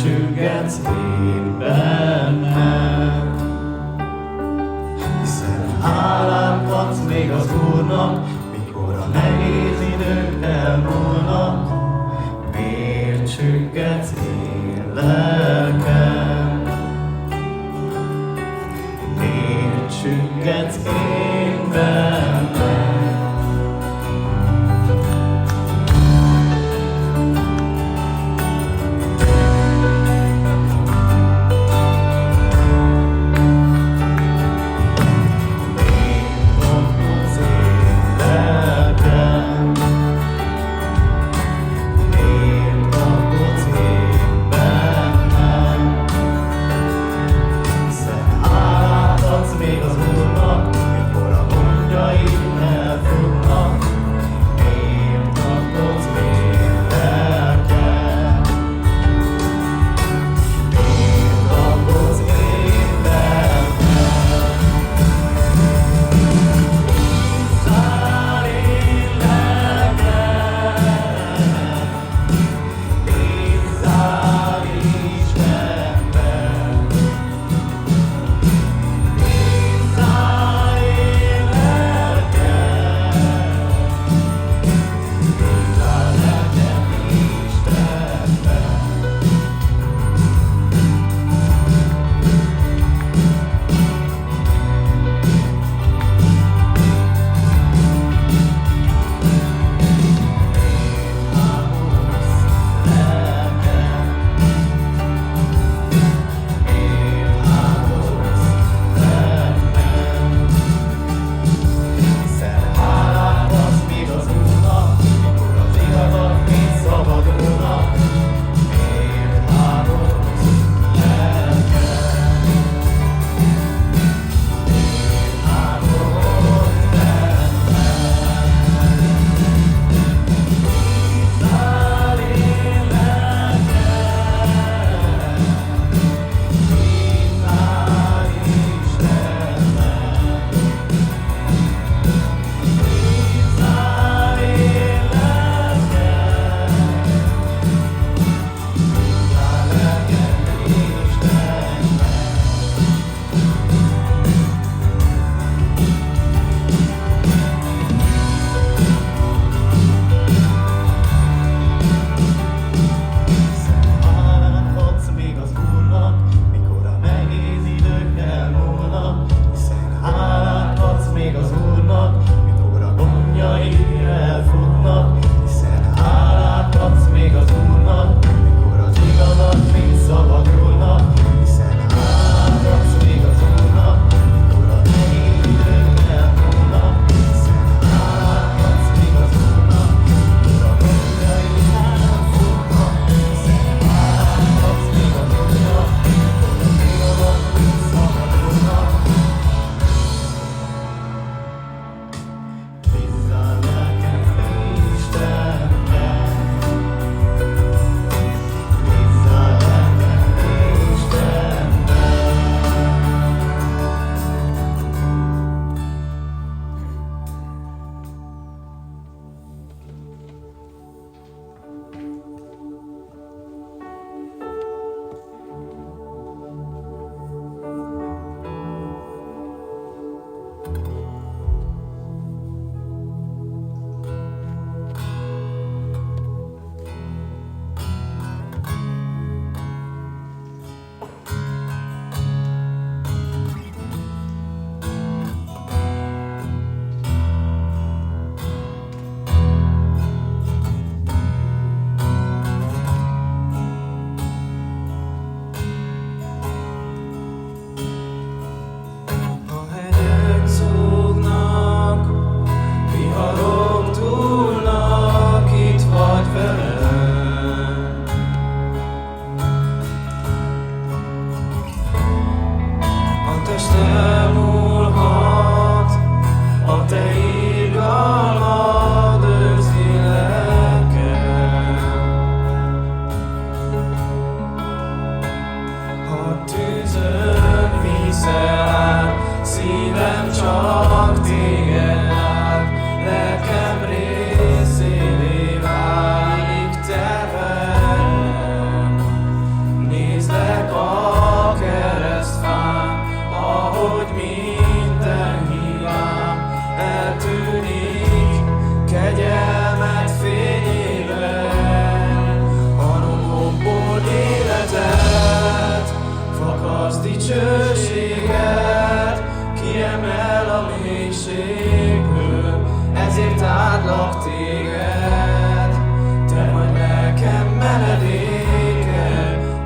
csüggetsz én bennem. Hiszen hálát adsz még az Úrnak, mikor a nehéz idők elmúlnak. Miért csüggetsz én lelkem? Miért csüggetsz én bennem?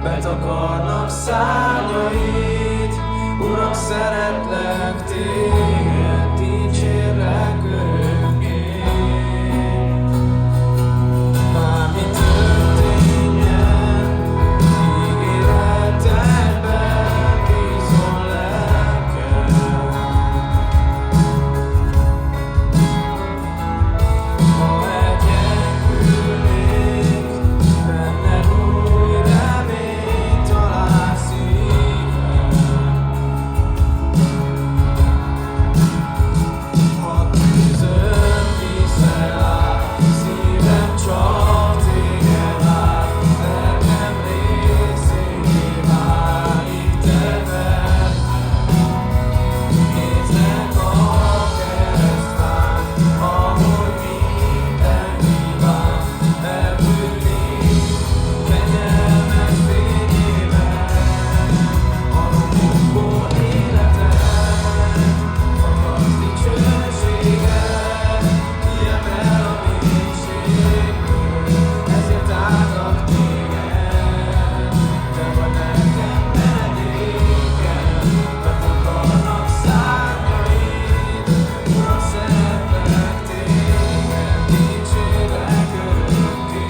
betakarnak szárnyaid. Uram, szeretlek téged, dicsérlek örökké. Bármi történjen, ígéretedben bízom lelkem. Ha meggyengülnék, benned új reményt talál szívem. Ha tűzön viszel át, szívem csak téged vár, lelkem részévé válik te benned. Nézlek a keresztfán, ahogy minden hibám elbűnik kegyelmed fényében. A romokból életed, fakad dicsőséged, kiemel a mélységből, ezért áldlak téged. Te vagy nekem menedékem, betakarnak szárnyaid. Uram, szeretlek téged, dicsérlek örökké.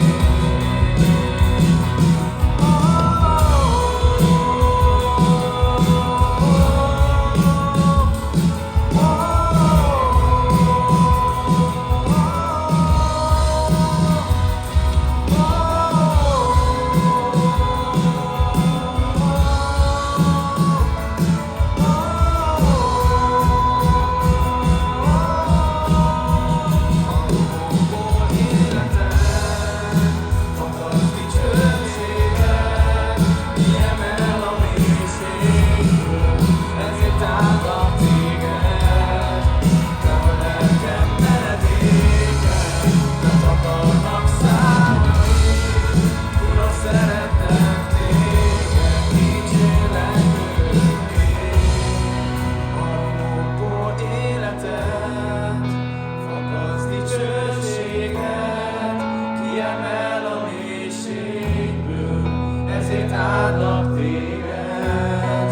Kiemel a mélységből, ezért áldlak téged.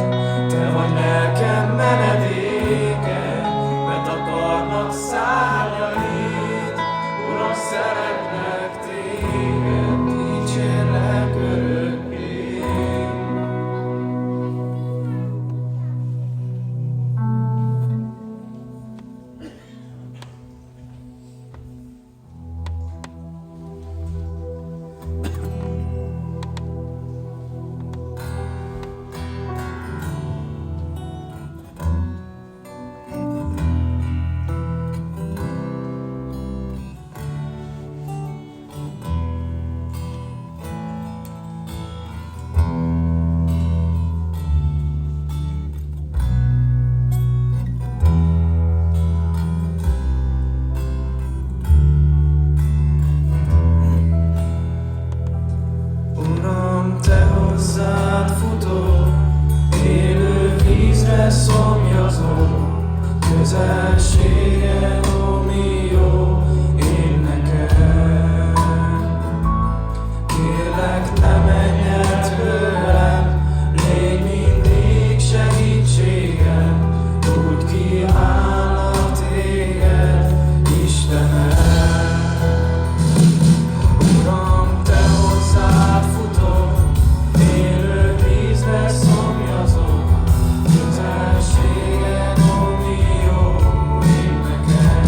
Te vagy lelkem menedéke, betakarnak szárnyaid. Uram, szeretlek téged, dicsérlek örökké. Uram, te hozzád futok, élő vízre szomjazom, közelséged, ó, mi jó én nekem. Kérlek, ne menj el tőlem, légy mindig segítségem, úgy kívánlak téged, Istenem. Uram, te hozzád futok, élő vízre szomjazom, közelséged, ó, mi jó én nekem.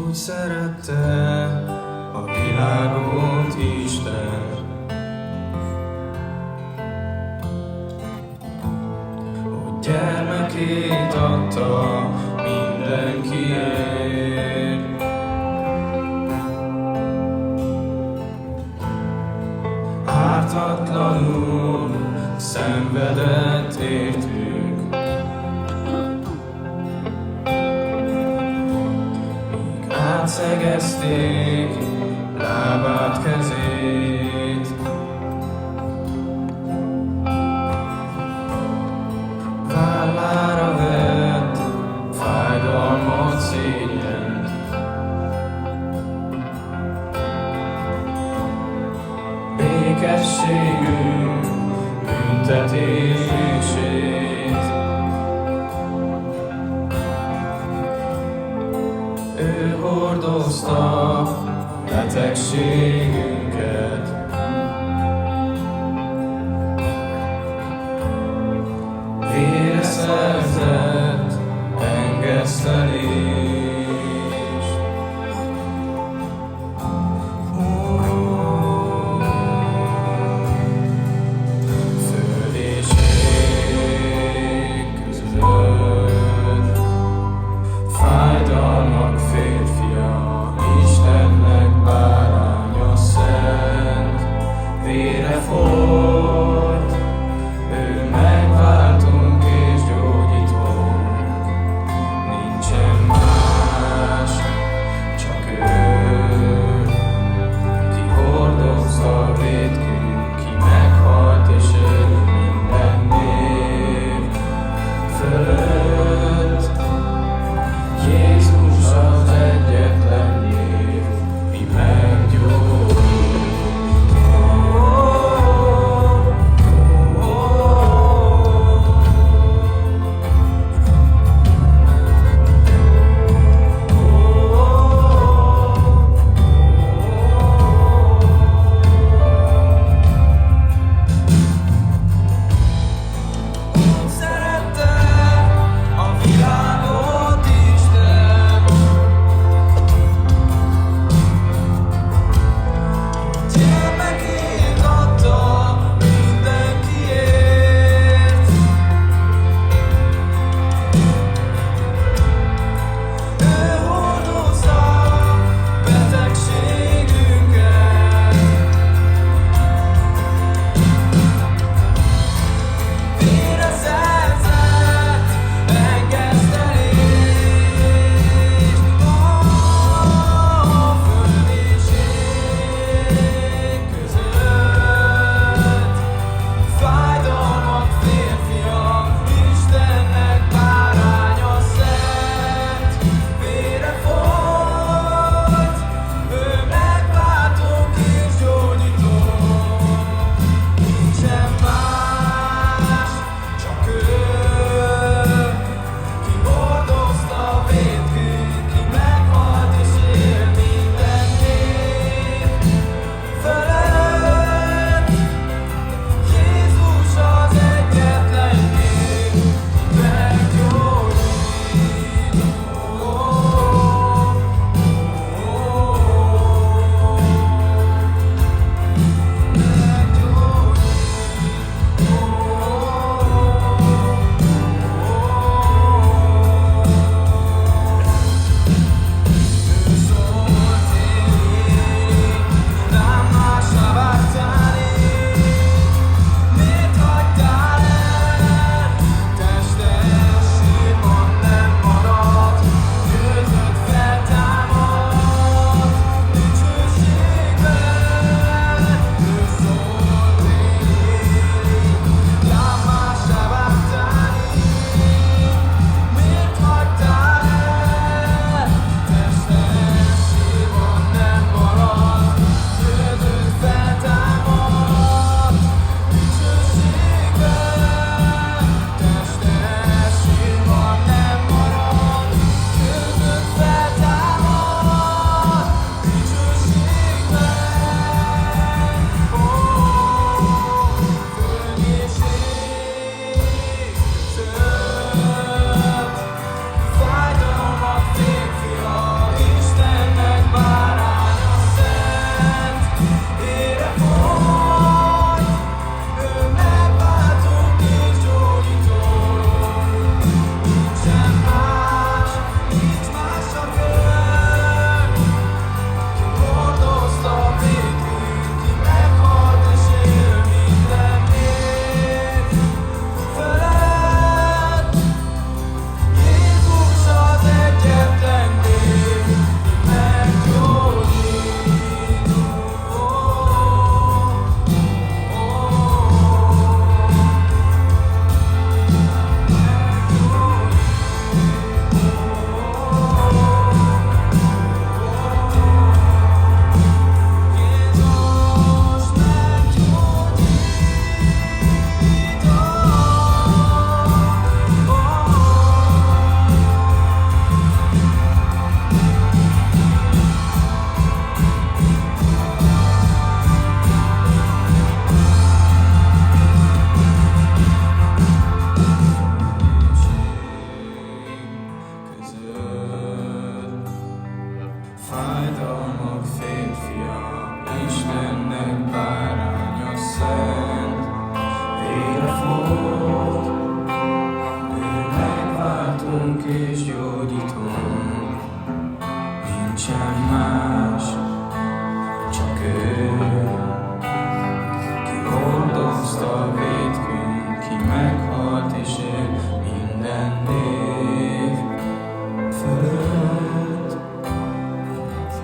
Úgy szerette a világot Isten, hogy gyermekét adta mindenkiért. Ártatlanul szenvedett értünk, míg átszegezték lábát, kezét. Vállára vett fájdalmat, szégyent, békességünk büntetését. Ő hordozta betegségünket, vére szerzett engesztelést. Föld és ég között fájdalmak férfia, Istennek báránya szent, vére folyt, ő megváltunk és gyógyítunk, nincsen más. nincsen más, csak ő, ki hordozta vétkünk, ki meghalt, és ő minden név fölött.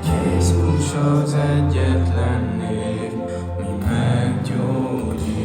Jézus az egyetlen név, mi meggyógyít.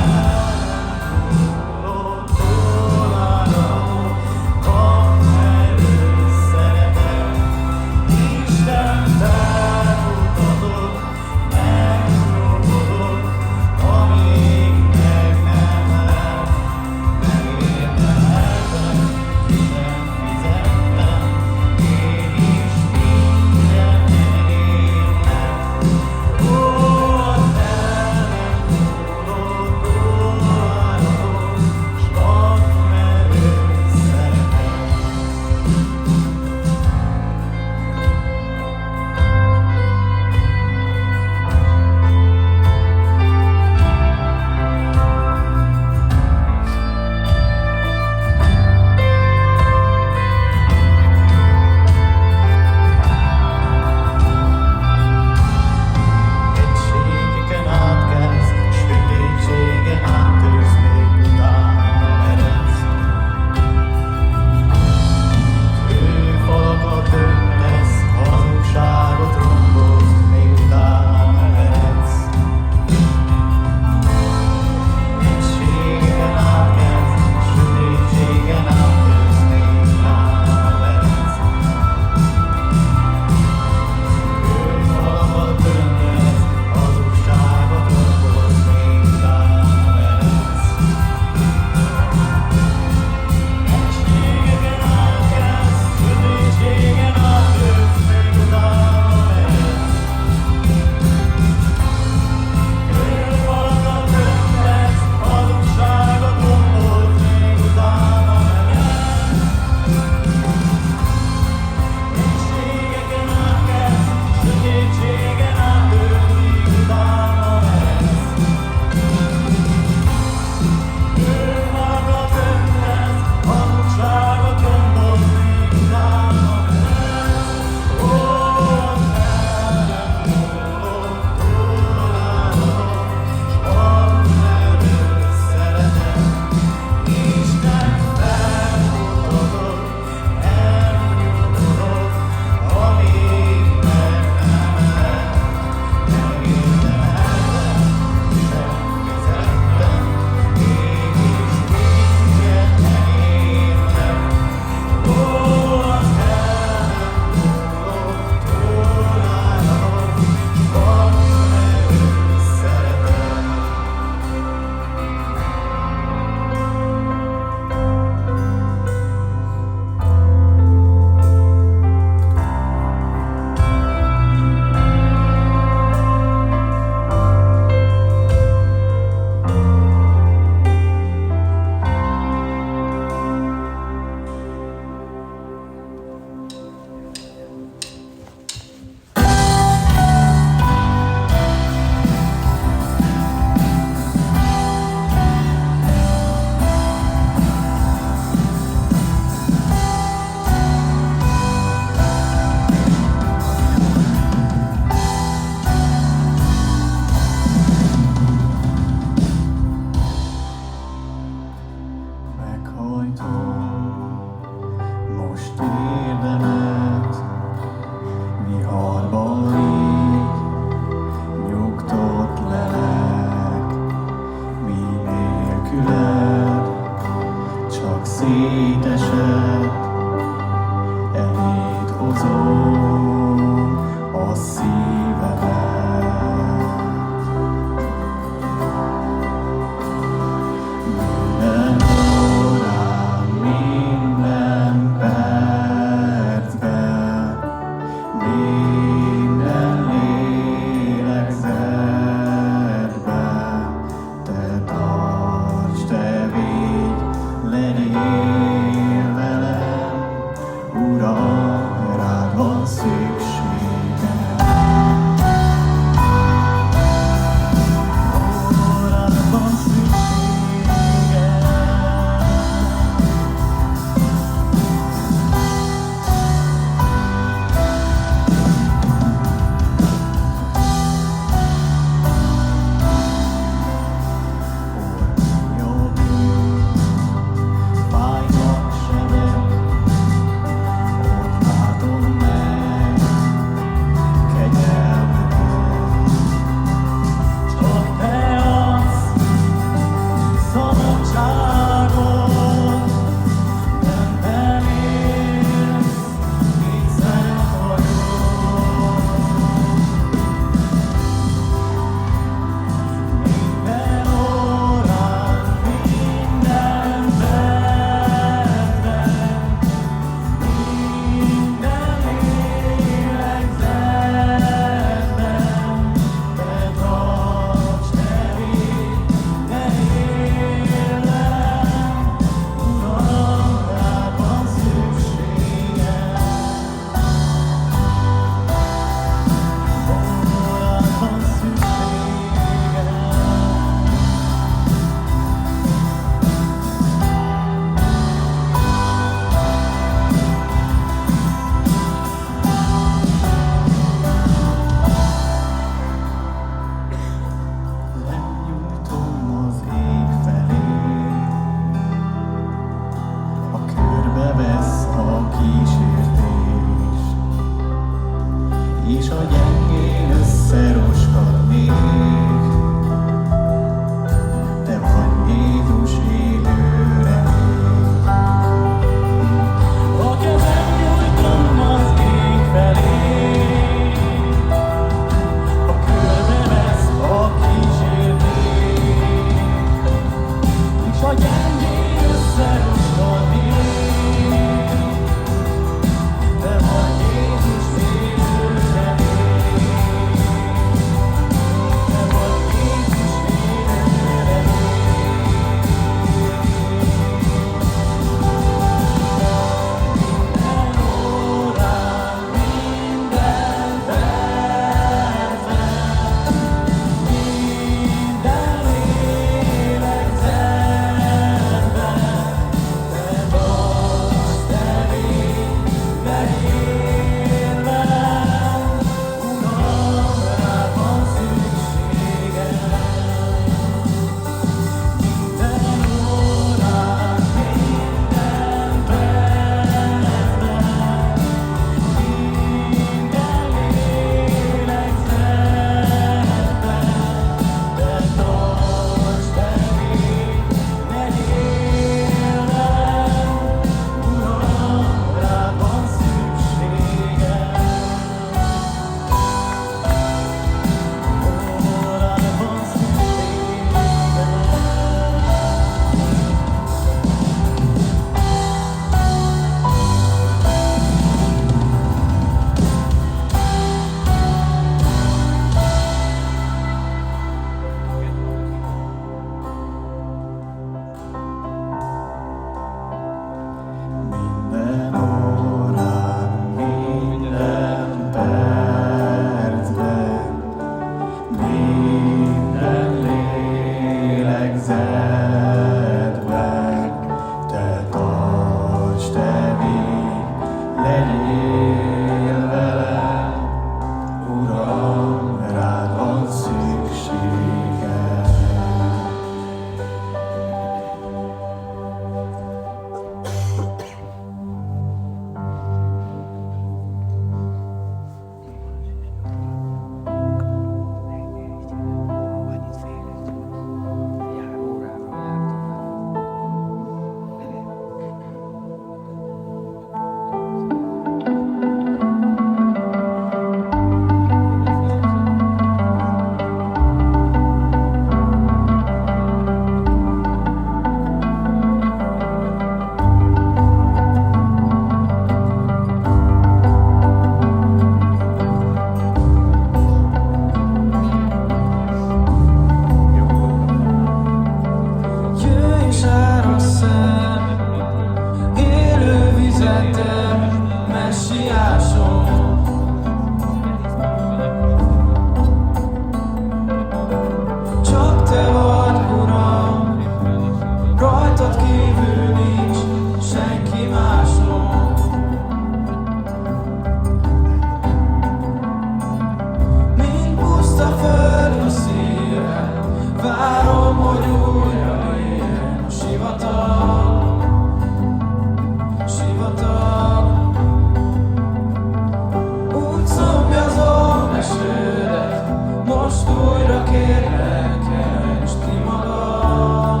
újra kérlek, keresd ki magad.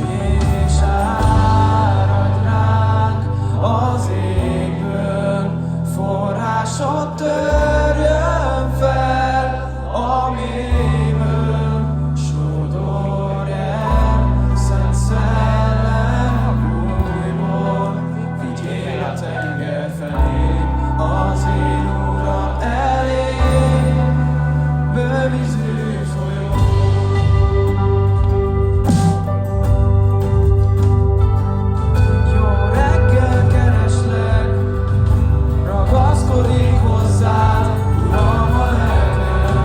Jöjj és áradj ránk az égből, forrásod törjön fel a mélyből, sodorj el, Szent Szellem újból, vigyél a tenger felé, az én Uram elé, bővízű folyó. Jó reggel kereslek, ragaszkodik hozzád, Uram, a lelkem.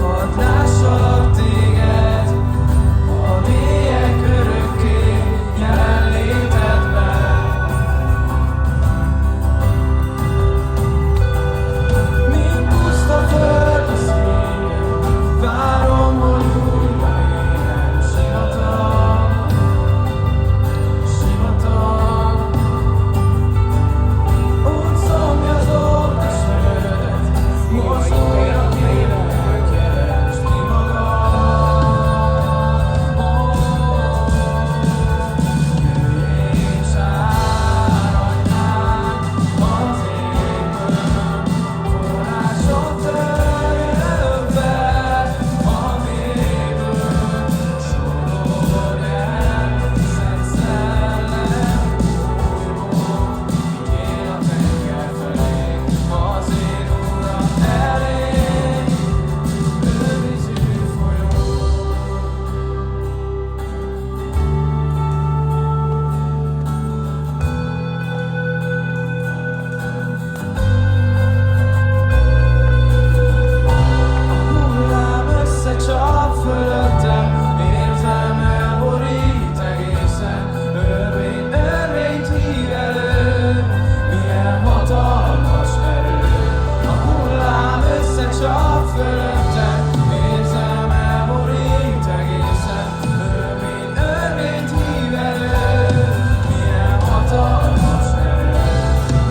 Hadd lássalak téged, hadd éljek örökké jelenlétedben. Mint puszta föld a szívem, várom, hogy újra éljen sivatag, sivatag. Úgy szomjazott a sörödet, most újra kérlek, keresd ki magad. Jöjj és áradj ránk az égből, forrásod törjön fel a mélyből, sodorj el, Szent Szellem újból, vigyél a tenger felé, az én Uram elé, bővízű folyó. Hullám összecsap fölöttem, érzem elborít egészen, örvényt hív elő, milyen hatalmas erő. A hullám összecsap fölöttem, érzem elborít egészen, örvényt hív elő, milyen hatalmas erő.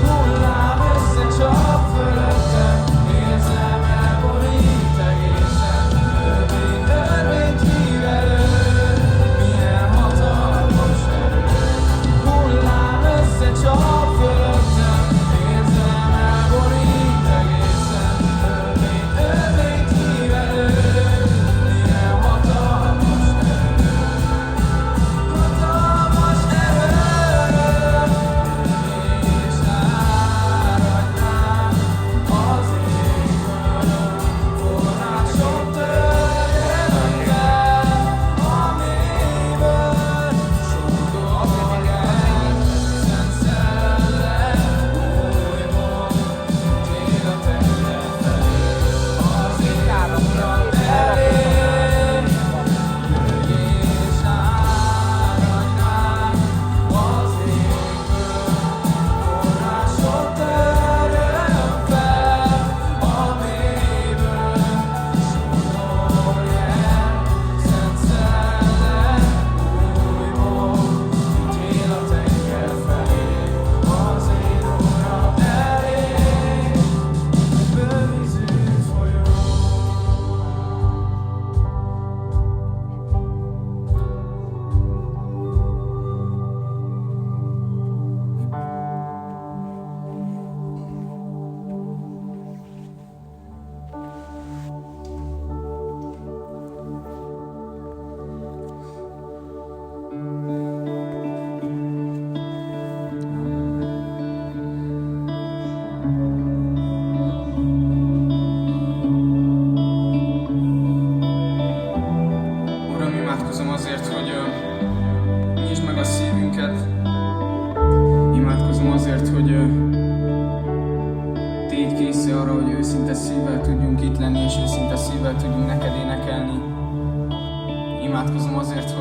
Hullám összecsap fölöttem, érzem elborít egészen, örvényt hív elő, milyen hatalmas erő. Hullám összecsap fölöttem, érzem elborít egészen, örvényt hív elő, milyen hatalmas erő. Hatalmas erő, és áradj ránk az égből, forrásod törjön fel a mélyből, sodorj el, Szent Szellem újból, vigyél a tenger felé, az én Uram elé. Jöjj és áradj ránk az égből, forrásod törjön fel a mélyből, sodorj el, Szent Szellem újból, vigyél a tenger felé, az én Uram elé, bővízű folyó. Uram, imádkozom azért, hogy nyisd meg a szívünket. Imádkozom azért, hogy tégy készé arra, hogy őszinte szívvel tudjunk itt lenni, és őszinte szívvel tudjunk neked énekelni. Imádkozom azért,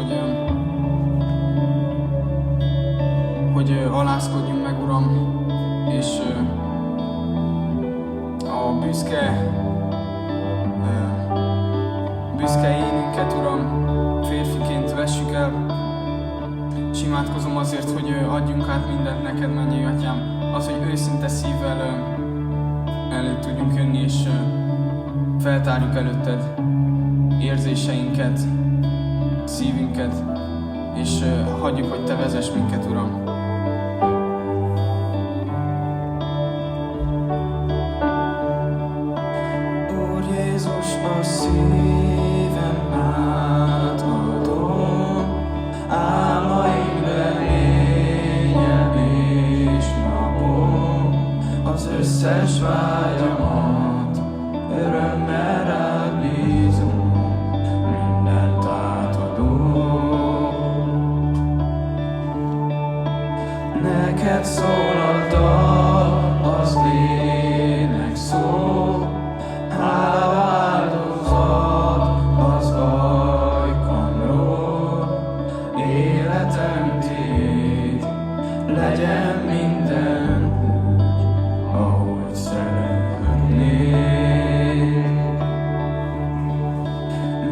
hogy alázkodjunk meg, Uram, és a büszke énünket, Uram, férfiként vessük el, és és imádkozom azért, hogy adjunk át mindent neked, mennyei Atyám. Az, hogy őszinte szívvel előtt tudjunk jönni, és feltárjuk előtted érzéseinket, szívünket, és hagyjuk, hogy te vezess minket, Uram. Úr Jézus, a szívem átadom, álmaim reményem és napom, az összes vágyamat örömmel rád bízom, mindent átadom. Neked szól a dal, az ének szó, hála áldozat az ajkamról. Életem tiéd, legyen minden úgy, ahogy szeretnéd.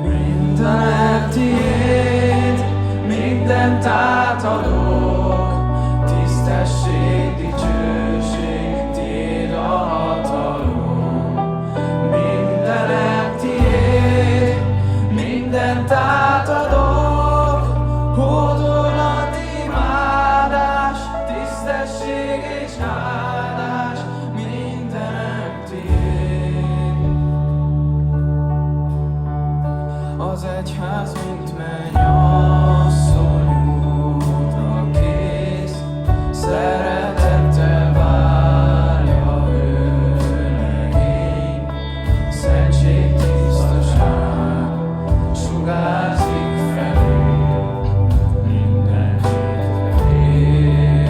Mindenem tiéd, mindent átadok, tisztesség, dicsőség, tiéd a hatalom. Mindenem tiéd, mindent átadok, hódolat, imádás, tisztesség és áldás, mindenem tiéd. Az egyház, mint mennyasszony útra kész, szeretettel várja ő legény. Szentség, tisztaság sugárzik felül, minden hétre él.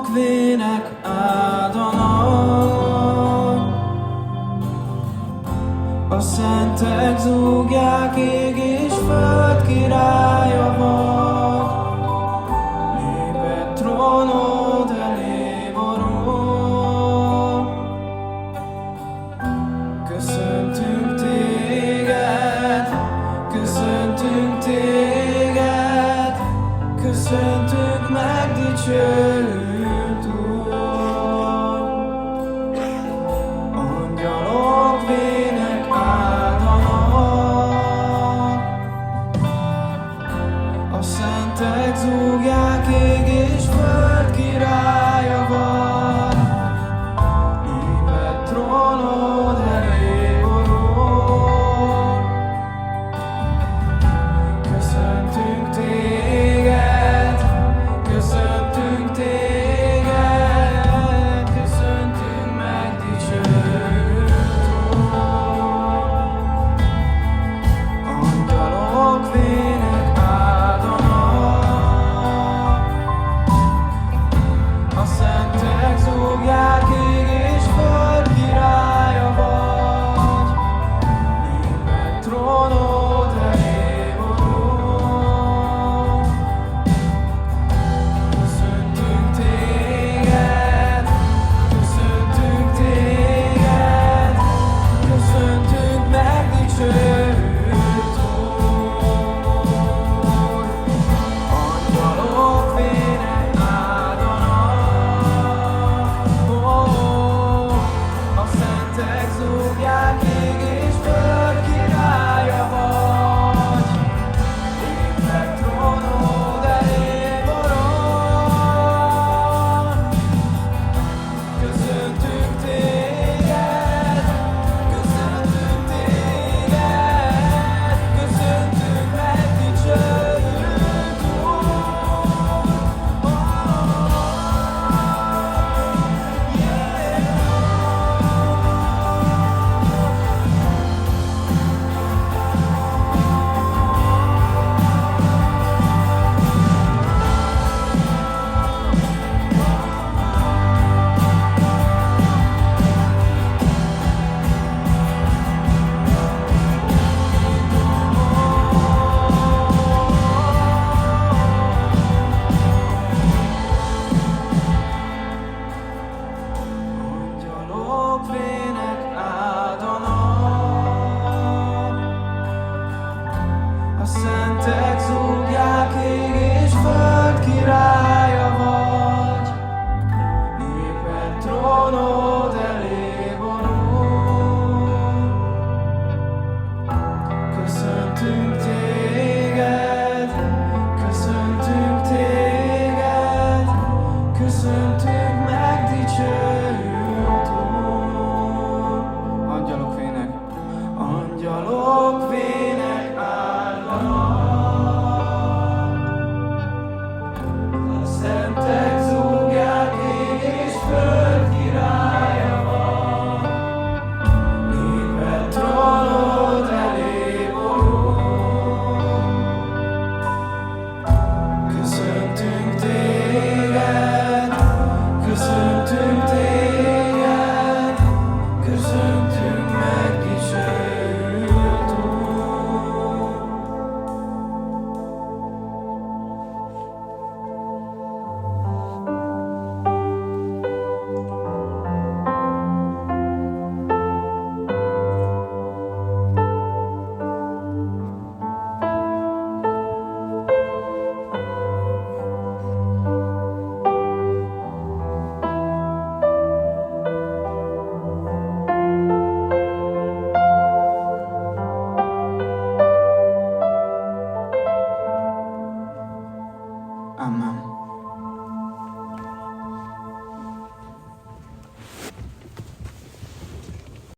Angyalok vének áldanak, a szentek zúgják, ég és föld királya vagy. Lépett trónod elé, borul. Köszöntünk téged, köszöntünk téged, köszöntünk megdicsőült Úr. Angyalok vének áldanak, a szentek zúgják, ég és föld királya vagy. Lépett trónod elé, borul. Köszöntünk téged, köszöntünk téged, köszöntünk megdicsőült Úr. Angyalok vének áldanak, a szentek zúgják, ég és föld királya vagy. Lépett trónod elé, borul. Köszöntünk téged, köszöntünk téged, köszöntünk megdicsőült Úr. Angyalok vének áldanak, a szentek zúgják, ég és föld királya vagy. Lépett trónod elé, borul. Köszöntünk téged, köszöntünk téged, köszöntünk megdicsőült Úr. Angyalok vének áldanak, a szentek zúgják, ég és föld királya vagy. Lépett trónod elé, borul. Köszöntünk